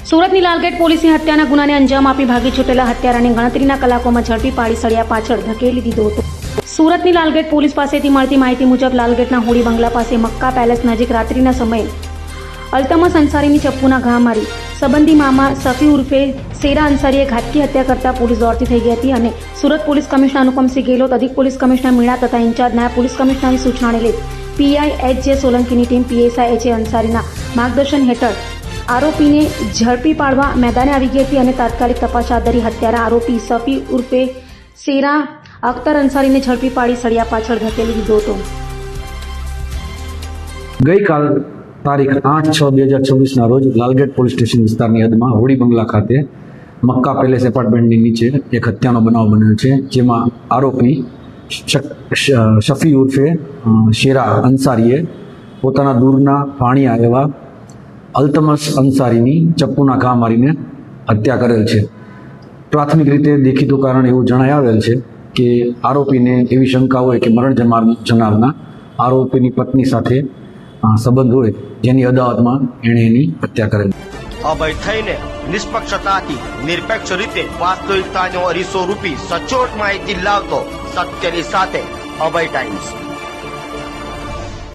સુરતની લાલગેટ પોલીસે હત્યાના ગુનાને અંજામ આપી ભાગી છૂટેલા હત્યારાને ગણતરીના કલાકોમાં ઝડપી પાડી સળિયા પાછળ ધકેલી દીધો હતો. સુરતની લાલગેટ પોલીસ પાસેથી મળતી માહિતી મુજબ લાલગેટના હોળી બંગલા પાસે મક્કા પેલેસ નજીક રાત્રિના સમયે અલ્તમસ અંસારીની ચપ્પુના ઘા મારી સંબંધી મામા સફી ઉર્ફે શેરા અંસારીએ ઘાતકી હત્યા કરતા પોલીસ દોડતી થઈ ગઈ હતી અને સુરત પોલીસ કમિશનર અનુપમસિંહ ગેહલોત, અધિક પોલીસ કમિશનર મીણા તથા ઇન્ચાર્જ નાયબ પોલીસ કમિશનરની સૂચનાને લઈ પીઆઈ એચ.જે. સોલંકીની ટીમ પીએસઆઈ એચ.એ. અંસારીના માર્ગદર્શન હેઠળ આરોપીને ઝડપી પાડવા મેદાને આવી ગઈ હતી અને તાત્કાલિક તપાસ હાથ ધરી હત્યારા આરોપી સફી ઉર્ફે શેરા અખ્તર અંસારીને ઝડપી પાડી સળિયા પાછળ ધકેલી દીધો હતો. ગઈકાલ તારીખ 8/6/2026 રોજ લાલગેટ પોલીસ સ્ટેશન વિસ્તારની હદમાં હોળી બંગલા ખાતે મક્કા પેલેસ એપાર્ટમેન્ટની નીચે એક હત્યાનો બનાવ બન્યો છે, જેમાં આરોપી શફી ઉર્ફે શેરા અંસારીએ પોતાના દૂરના ભાણિયા એવા અલ્તમસ અંસારીની ચપ્પુના ઘા મારીને હત્યા કરેલ છે. પ્રાથમિક રીતે દેખીતું કારણ એવું જણાઈ આવેલ છે કે આરોપીને એવી શંકા હોય કે મરણ જનારના આરોપીની પત્ની સાથે સંબંધ હોય, જેની અદાવતમાં એણે એની હત્યા કરેલ. અભય થઈને નિષ્પક્ષતાથી નિરપેક્ષ રીતે વાસ્તવિકતાનો અરીસો રૂપી સચોટ માહિતી લાવતો સત્યની સાથે અભય ટાઈમ્સ.